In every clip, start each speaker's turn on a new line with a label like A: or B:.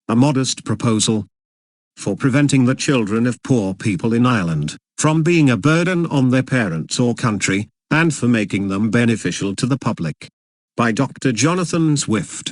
A: A modest proposal for preventing the children of poor people in Ireland from being a burden on their parents or country, and for making them beneficial to the public. By Dr. Jonathan Swift.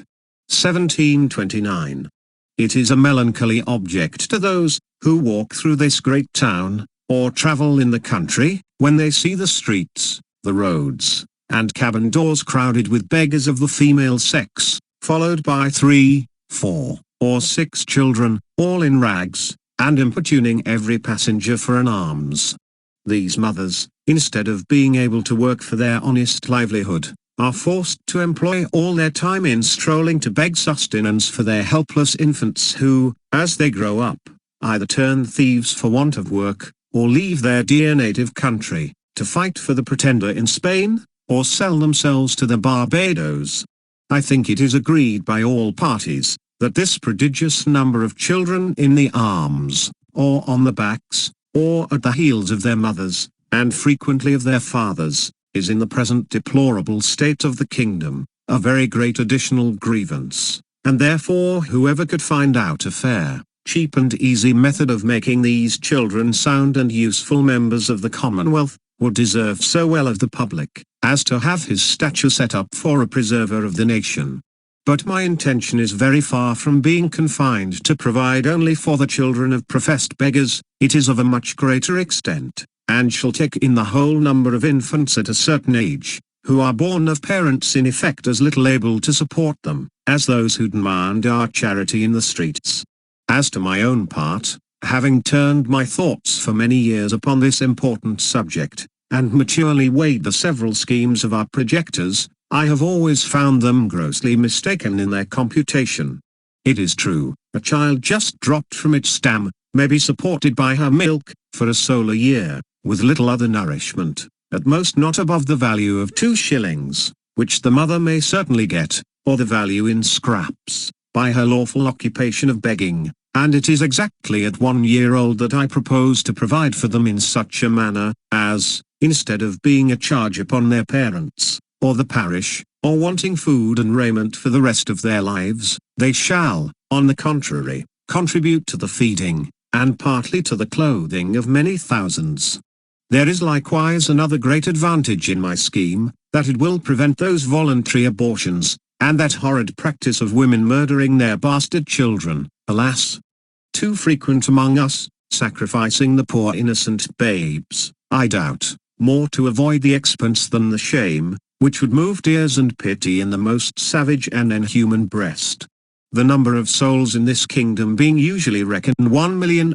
A: 1729. It is a melancholy object to those who walk through this great town, or travel in the country, when they see the streets, the roads, and cabin doors crowded with beggars of the female sex, followed by 3, 4, or 6 children, all in rags, and importuning every passenger for an alms. These mothers, instead of being able to work for their honest livelihood, are forced to employ all their time in strolling to beg sustenance for their helpless infants who, as they grow up, either turn thieves for want of work, or leave their dear native country, to fight for the Pretender in Spain, or sell themselves to the Barbados. I think it is agreed by all parties, that this prodigious number of children in the arms, or on the backs, or at the heels of their mothers, and frequently of their fathers, is in the present deplorable state of the kingdom, a very great additional grievance, and therefore whoever could find out a fair, cheap and easy method of making these children sound and useful members of the Commonwealth, would deserve so well of the public, as to have his statue set up for a preserver of the nation. But my intention is very far from being confined to provide only for the children of professed beggars. It is of a much greater extent, and shall take in the whole number of infants at a certain age, who are born of parents in effect as little able to support them, as those who demand our charity in the streets. As to my own part, having turned my thoughts for many years upon this important subject, and maturely weighed the several schemes of our projectors, I have always found them grossly mistaken in their computation. It is true, a child just dropped from its stam, may be supported by her milk, for a solar year, with little other nourishment, at most not above the value of 2 shillings, which the mother may certainly get, or the value in scraps, by her lawful occupation of begging, and it is exactly at 1 year old that I propose to provide for them in such a manner, as, instead of being a charge upon their parents, or the parish, or wanting food and raiment for the rest of their lives, they shall, on the contrary, contribute to the feeding, and partly to the clothing of many thousands. There is likewise another great advantage in my scheme, that it will prevent those voluntary abortions, and that horrid practice of women murdering their bastard children, alas, too frequent among us, sacrificing the poor innocent babes, I doubt, more to avoid the expense than the shame, which would move tears and pity in the most savage and inhuman breast. The number of souls in this kingdom being usually reckoned 1,5 million,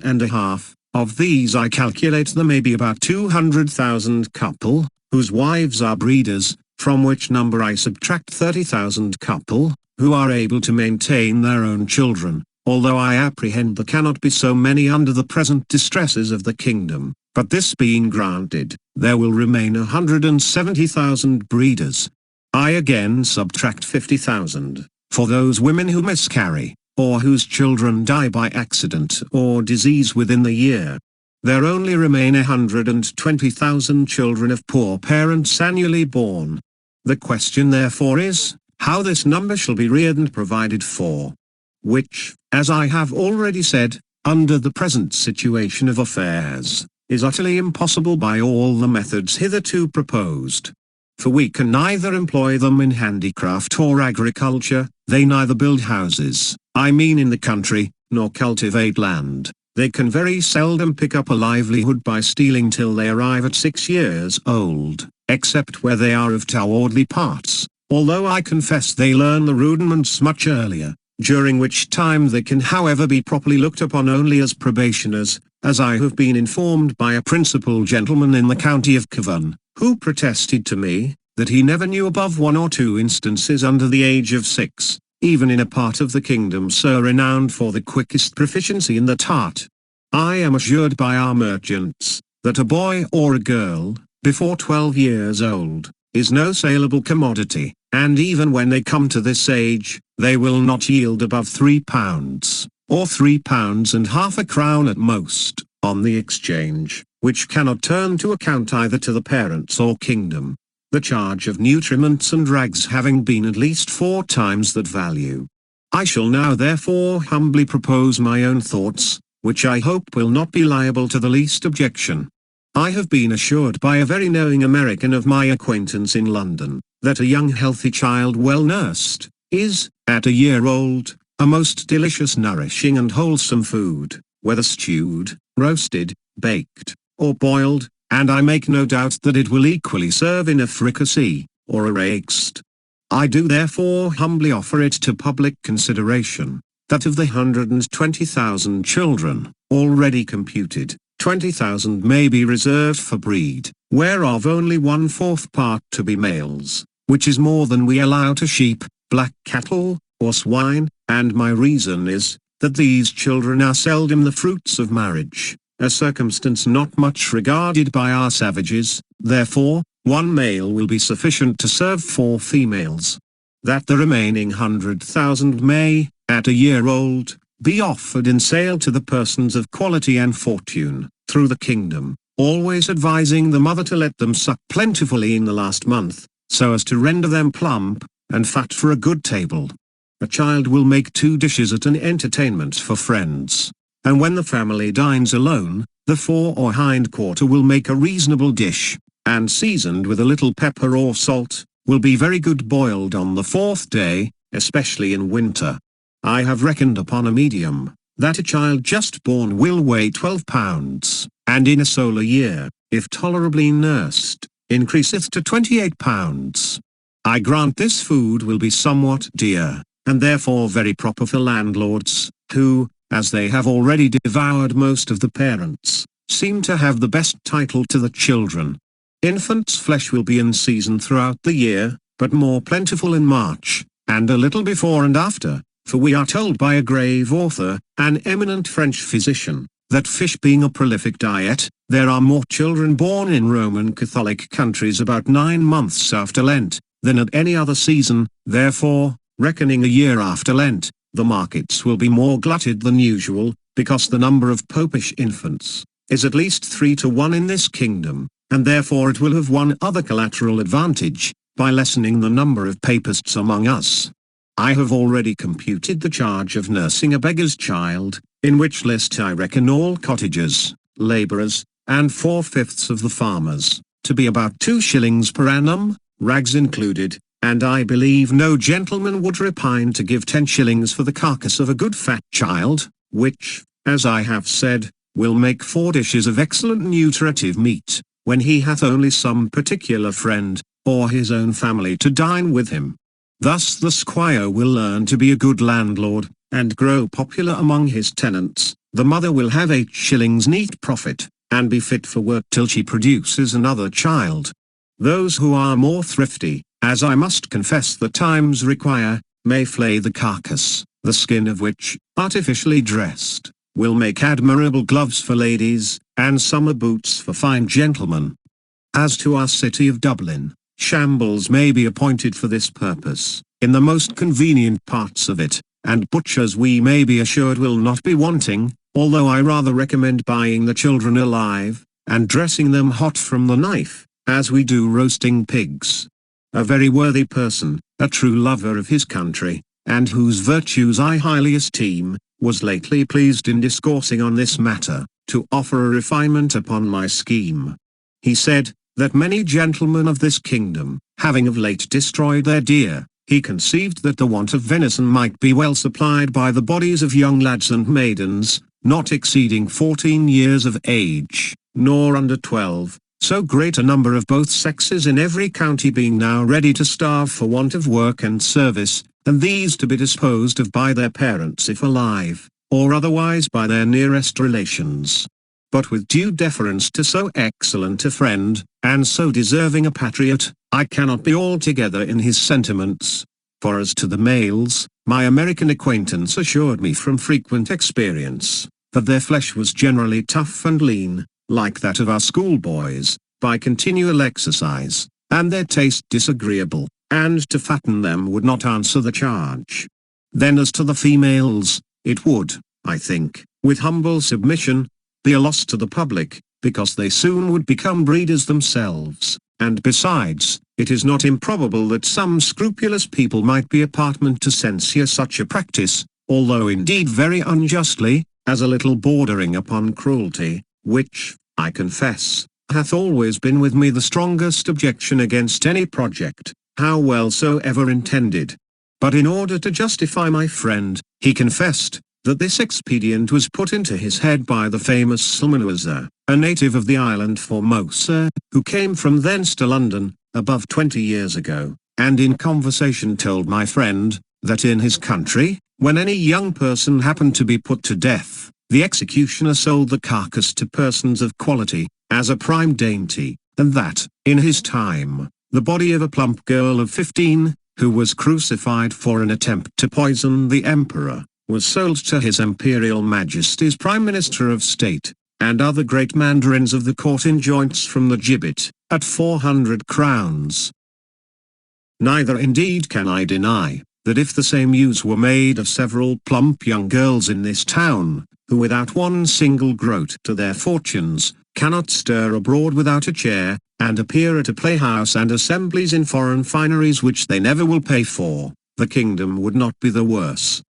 A: of these I calculate there may be about 200,000 couple, whose wives are breeders, from which number I subtract 30,000 couple, who are able to maintain their own children, although I apprehend there cannot be so many under the present distresses of the kingdom. But this being granted, there will remain 170,000 breeders. I again subtract 50,000, for those women who miscarry, or whose children die by accident or disease within the year. There only remain 120,000 children of poor parents annually born. The question therefore is, how this number shall be reared and provided for. Which, as I have already said, under the present situation of affairs, is utterly impossible by all the methods hitherto proposed. For we can neither employ them in handicraft or agriculture, they neither build houses, I mean in the country, nor cultivate land. They can very seldom pick up a livelihood by stealing till they arrive at 6 years old, except where they are of towardly parts, although I confess they learn the rudiments much earlier, during which time they can however be properly looked upon only as probationers, as I have been informed by a principal gentleman in the county of Cavan, who protested to me, that he never knew above 1 or 2 instances under the age of 6, even in a part of the kingdom so renowned for the quickest proficiency in that art. I am assured by our merchants, that a boy or a girl, before 12 years old, is no saleable commodity, and even when they come to this age, they will not yield above £3, or £3.50 a crown at most, on the exchange, which cannot turn to account either to the parents or kingdom, the charge of nutriments and rags having been at least 4 times that value. I shall now therefore humbly propose my own thoughts, which I hope will not be liable to the least objection. I have been assured by a very knowing American of my acquaintance in London, that a young healthy child well nursed, is, at a year old, a most delicious nourishing and wholesome food, whether stewed, roasted, baked, or boiled, and I make no doubt that it will equally serve in a fricassee, or a roast. I do therefore humbly offer it to public consideration, that of the 120,000 children, already computed, 20,000 may be reserved for breed, whereof only 1/4 part to be males, which is more than we allow to sheep, black cattle, or swine, and my reason is, that these children are seldom the fruits of marriage, a circumstance not much regarded by our savages, therefore, 1 male will be sufficient to serve 4 females. That the remaining 100,000 may, at a year old, be offered in sale to the persons of quality and fortune, through the kingdom, always advising the mother to let them suck plentifully in the last month, so as to render them plump, and fat for a good table. A child will make 2 dishes at an entertainment for friends, and when the family dines alone, the fore or hind quarter will make a reasonable dish, and seasoned with a little pepper or salt, will be very good boiled on the 4th day, especially in winter. I have reckoned upon a medium, that a child just born will weigh 12 pounds, and in a solar year, if tolerably nursed, increaseth to 28 pounds. I grant this food will be somewhat dear, and therefore very proper for landlords, who, as they have already devoured most of the parents, seem to have the best title to the children. Infant's flesh will be in season throughout the year, but more plentiful in March, and a little before and after, for we are told by a grave author, an eminent French physician, that fish being a prolific diet, there are more children born in Roman Catholic countries about 9 months after Lent, than at any other season, therefore, reckoning a year after Lent, the markets will be more glutted than usual, because the number of popish infants is at least 3 to 1 in this kingdom, and therefore it will have one other collateral advantage, by lessening the number of papists among us. I have already computed the charge of nursing a beggar's child, in which list I reckon all cottagers, labourers, and 4/5 of the farmers, to be about 2 shillings per annum, rags included, and I believe no gentleman would repine to give 10 shillings for the carcass of a good fat child, which, as I have said, will make 4 dishes of excellent nutritive meat, when he hath only some particular friend, or his own family to dine with him. Thus the squire will learn to be a good landlord, and grow popular among his tenants, the mother will have 8 shillings neat profit, and be fit for work till she produces another child. Those who are more thrifty, as I must confess the times require, may flay the carcass, the skin of which, artificially dressed, will make admirable gloves for ladies, and summer boots for fine gentlemen. As to our city of Dublin, shambles may be appointed for this purpose, in the most convenient parts of it, and butchers we may be assured will not be wanting, although I rather recommend buying the children alive, and dressing them hot from the knife, as we do roasting pigs. A very worthy person, a true lover of his country, and whose virtues I highly esteem, was lately pleased in discoursing on this matter, to offer a refinement upon my scheme. He said, that many gentlemen of this kingdom, having of late destroyed their deer, he conceived that the want of venison might be well supplied by the bodies of young lads and maidens, not exceeding 14 years of age, nor under 12, so great a number of both sexes in every county being now ready to starve for want of work and service, and these to be disposed of by their parents if alive, or otherwise by their nearest relations. But with due deference to so excellent a friend, and so deserving a patriot, I cannot be altogether in his sentiments. For as to the males, my American acquaintance assured me from frequent experience, that their flesh was generally tough and lean, like that of our schoolboys, by continual exercise, and their taste disagreeable, and to fatten them would not answer the charge. Then as to the females, it would, I think, with humble submission, be a loss to the public, because they soon would become breeders themselves, and besides, it is not improbable that some scrupulous people might be apartment to censure such a practice, although indeed very unjustly, as a little bordering upon cruelty, which, I confess, hath always been with me the strongest objection against any project, how well soever intended. But in order to justify my friend, he confessed that this expedient was put into his head by the famous Salmanazar, a native of the island Formosa, who came from thence to London, above 20 years ago, and in conversation told my friend, that in his country, when any young person happened to be put to death, the executioner sold the carcass to persons of quality, as a prime dainty, and that, in his time, the body of a plump girl of 15, who was crucified for an attempt to poison the emperor, was sold to His Imperial Majesty's Prime Minister of State, and other great mandarins of the court in joints from the gibbet, at 400 crowns. Neither indeed can I deny, that if the same use were made of several plump young girls in this town, who without one single groat to their fortunes, cannot stir abroad without a chair, and appear at a playhouse and assemblies in foreign fineries which they never will pay for, the kingdom would not be the worse.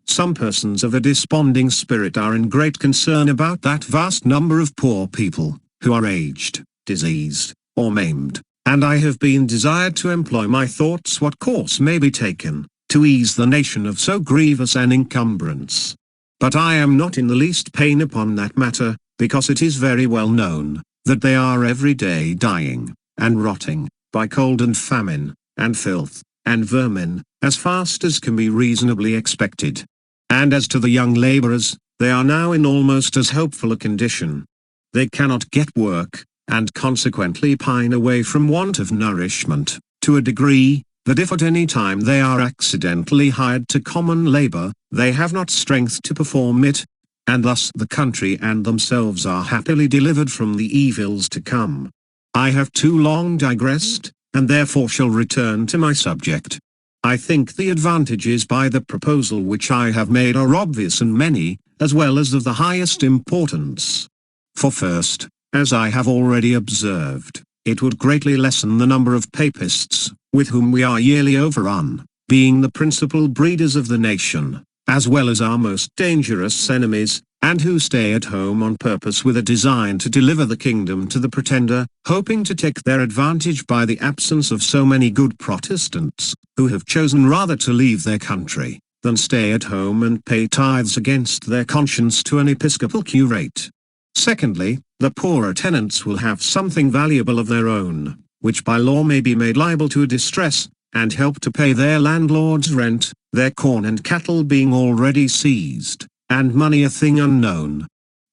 A: Some persons of a desponding spirit are in great concern about that vast number of poor people, who are aged, diseased, or maimed, and I have been desired to employ my thoughts what course may be taken, to ease the nation of so grievous an encumbrance. But I am not in the least pain upon that matter, because it is very well known, that they are every day dying, and rotting, by cold and famine, and filth, and vermin, as fast as can be reasonably expected. And as to the young laborers, they are now in almost as hopeful a condition. They cannot get work, and consequently pine away from want of nourishment, to a degree, that if at any time they are accidentally hired to common labor, they have not strength to perform it, and thus the country and themselves are happily delivered from the evils to come. I have too long digressed, and therefore shall return to my subject. I think the advantages by the proposal which I have made are obvious and many, as well as of the highest importance. For first, as I have already observed, it would greatly lessen the number of papists, with whom we are yearly overrun, being the principal breeders of the nation, as well as our most dangerous enemies, and who stay at home on purpose with a design to deliver the kingdom to the pretender, hoping to take their advantage by the absence of so many good Protestants, who have chosen rather to leave their country, than stay at home and pay tithes against their conscience to an episcopal curate. Secondly, the poorer tenants will have something valuable of their own, which by law may be made liable to a distress, and help to pay their landlord's rent, their corn and cattle being already seized, and money a thing unknown.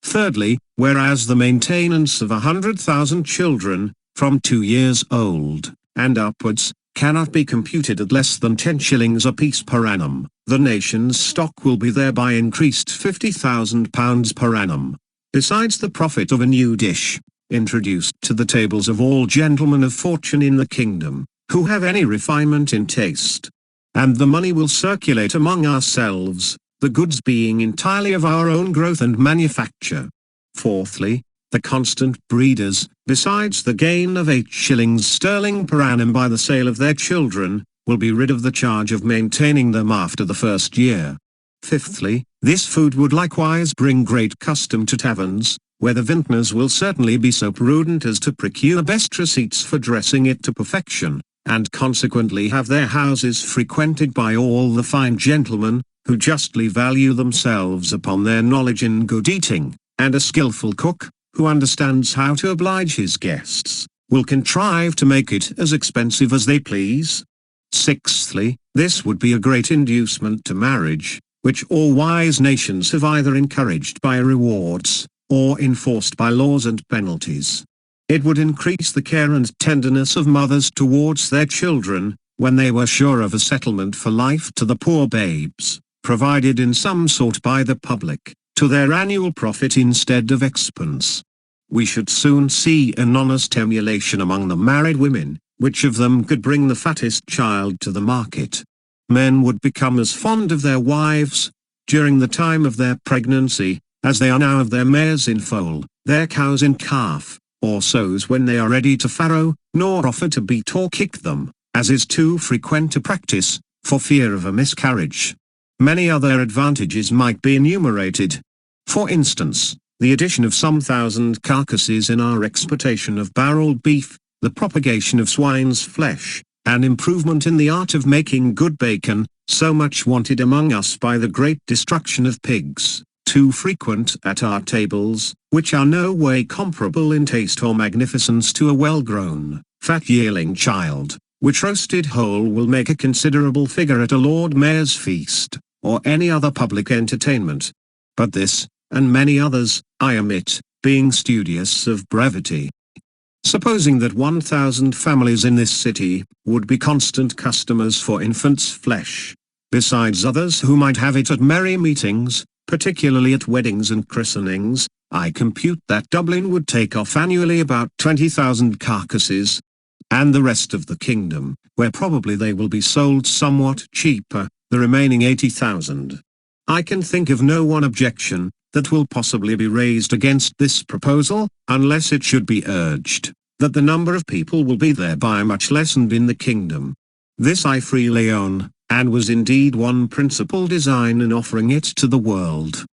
A: Thirdly, whereas the maintenance of 100,000 children, from 2 years old, and upwards, cannot be computed at less than 10 shillings apiece per annum, the nation's stock will be thereby increased £50,000 per annum, besides the profit of a new dish, introduced to the tables of all gentlemen of fortune in the kingdom, who have any refinement in taste. And the money will circulate among ourselves, the goods being entirely of our own growth and manufacture. Fourthly, the constant breeders, besides the gain of 8 shillings sterling per annum by the sale of their children, will be rid of the charge of maintaining them after the first year. Fifthly, this food would likewise bring great custom to taverns, where the vintners will certainly be so prudent as to procure the best receipts for dressing it to perfection, and consequently have their houses frequented by all the fine gentlemen, who justly value themselves upon their knowledge in good eating, and a skilful cook, who understands how to oblige his guests, will contrive to make it as expensive as they please. Sixthly, this would be a great inducement to marriage, which all wise nations have either encouraged by rewards, or enforced by laws and penalties. It would increase the care and tenderness of mothers towards their children, when they were sure of a settlement for life to the poor babes, provided in some sort by the public, to their annual profit instead of expense. We should soon see an honest emulation among the married women, which of them could bring the fattest child to the market. Men would become as fond of their wives, during the time of their pregnancy, as they are now of their mares in foal, their cows in calf, or sows when they are ready to farrow, nor offer to beat or kick them, as is too frequent a practice, for fear of a miscarriage. Many other advantages might be enumerated. For instance, the addition of some 1,000 carcasses in our exportation of barreled beef, the propagation of swine's flesh, an improvement in the art of making good bacon, so much wanted among us by the great destruction of pigs, too frequent at our tables, which are no way comparable in taste or magnificence to a well-grown, fat yearling child, which roasted whole will make a considerable figure at a Lord Mayor's feast, or any other public entertainment. But this, and many others, I omit, being studious of brevity. Supposing that 1,000 families in this city would be constant customers for infants' flesh, besides others who might have it at merry meetings, particularly at weddings and christenings, I compute that Dublin would take off annually about 20,000 carcasses, and the rest of the kingdom, where probably they will be sold somewhat cheaper, the remaining 80,000. I can think of no one objection that will possibly be raised against this proposal, unless it should be urged that the number of people will be thereby much lessened in the kingdom. This I freely own, and was indeed one principal design in offering it to the world.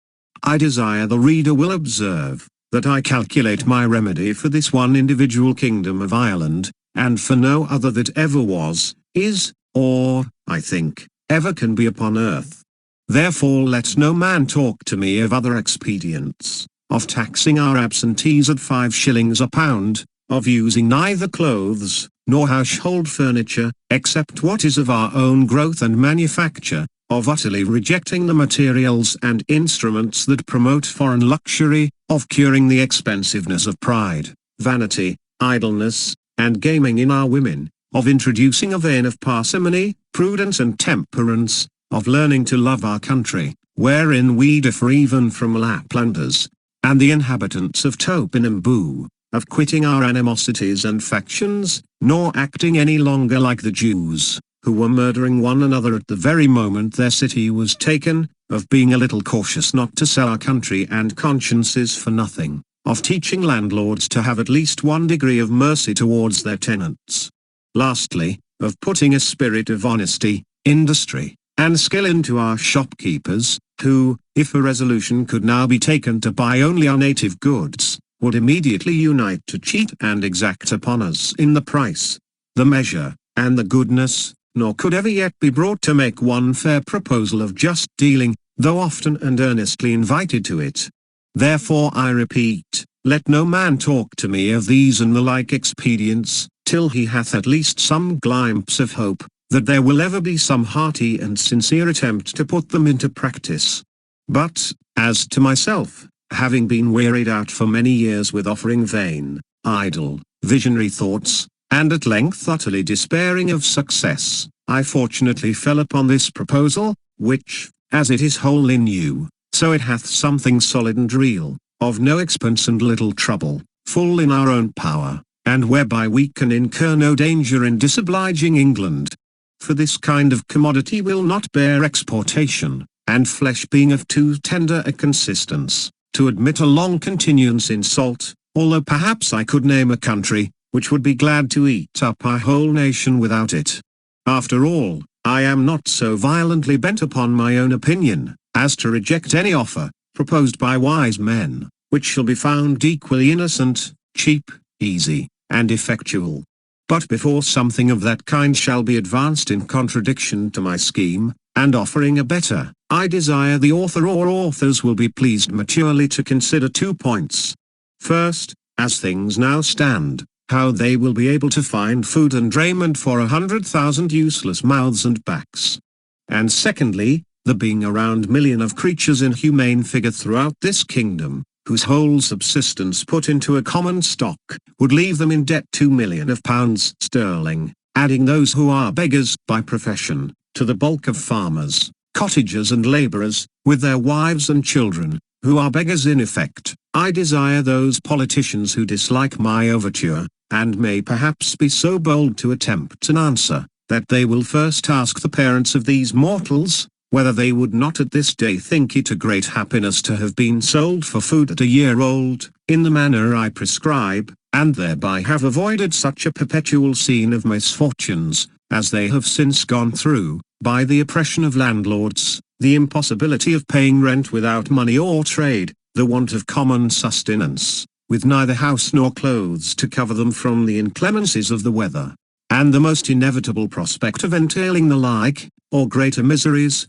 A: I desire the reader will observe that I calculate my remedy for this one individual kingdom of Ireland, and for no other that ever was, is, or, I think, ever can be upon earth. Therefore let no man talk to me of other expedients, of taxing our absentees at 5 shillings a pound, of using neither clothes, nor household furniture, except what is of our own growth and manufacture, of utterly rejecting the materials and instruments that promote foreign luxury, of curing the expensiveness of pride, vanity, idleness, and gaming in our women, of introducing a vein of parsimony, prudence and temperance, of learning to love our country, wherein we differ even from Laplanders, and the inhabitants of Topinamboo, of quitting our animosities and factions, nor acting any longer like the Jews, who were murdering one another at the very moment their city was taken, of being a little cautious not to sell our country and consciences for nothing, of teaching landlords to have at least one degree of mercy towards their tenants. Lastly, of putting a spirit of honesty, industry, and skill into our shopkeepers, who, if a resolution could now be taken to buy only our native goods, would immediately unite to cheat and exact upon us in the price, the measure, and the goodness, nor could ever yet be brought to make one fair proposal of just dealing, though often and earnestly invited to it. Therefore I repeat, let no man talk to me of these and the like expedients, till he hath at least some glimpse of hope, that there will ever be some hearty and sincere attempt to put them into practice. But, as to myself, having been wearied out for many years with offering vain, idle, visionary thoughts, and at length utterly despairing of success, I fortunately fell upon this proposal, which, as it is wholly new, so it hath something solid and real, of no expense and little trouble, full in our own power, and whereby we can incur no danger in disobliging England. For this kind of commodity will not bear exportation, and flesh being of too tender a consistence, to admit a long continuance in salt, although perhaps I could name a country, which would be glad to eat up our whole nation without it. After all, I am not so violently bent upon my own opinion, as to reject any offer, proposed by wise men, which shall be found equally innocent, cheap, easy, and effectual. But before something of that kind shall be advanced in contradiction to my scheme, and offering a better, I desire the author or authors will be pleased maturely to consider 2 points. First, as things now stand, how they will be able to find food and raiment for 100,000 useless mouths and backs. And secondly, the being a round million of creatures in humane figure throughout this kingdom, whose whole subsistence put into a common stock, would leave them in debt 2,000,000 of pounds sterling, adding those who are beggars by profession, to the bulk of farmers, cottagers and labourers, with their wives and children, who are beggars in effect. I desire those politicians who dislike my overture, and may perhaps be so bold to attempt an answer, that they will first ask the parents of these mortals, whether they would not at this day think it a great happiness to have been sold for food at a year old, in the manner I prescribe, and thereby have avoided such a perpetual scene of misfortunes, as they have since gone through, by the oppression of landlords, the impossibility of paying rent without money or trade, the want of common sustenance, with neither house nor clothes to cover them from the inclemencies of the weather, and the most inevitable prospect of entailing the like, or greater miseries,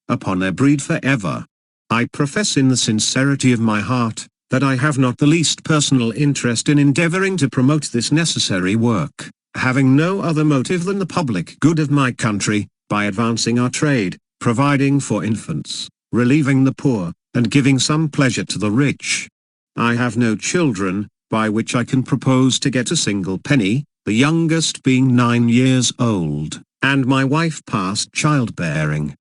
A: upon their breed forever. I profess in the sincerity of my heart, that I have not the least personal interest in endeavoring to promote this necessary work, having no other motive than the public good of my country, by advancing our trade, providing for infants, relieving the poor, and giving some pleasure to the rich. I have no children, by which I can propose to get a single penny, the youngest being 9 years old, and my wife past childbearing.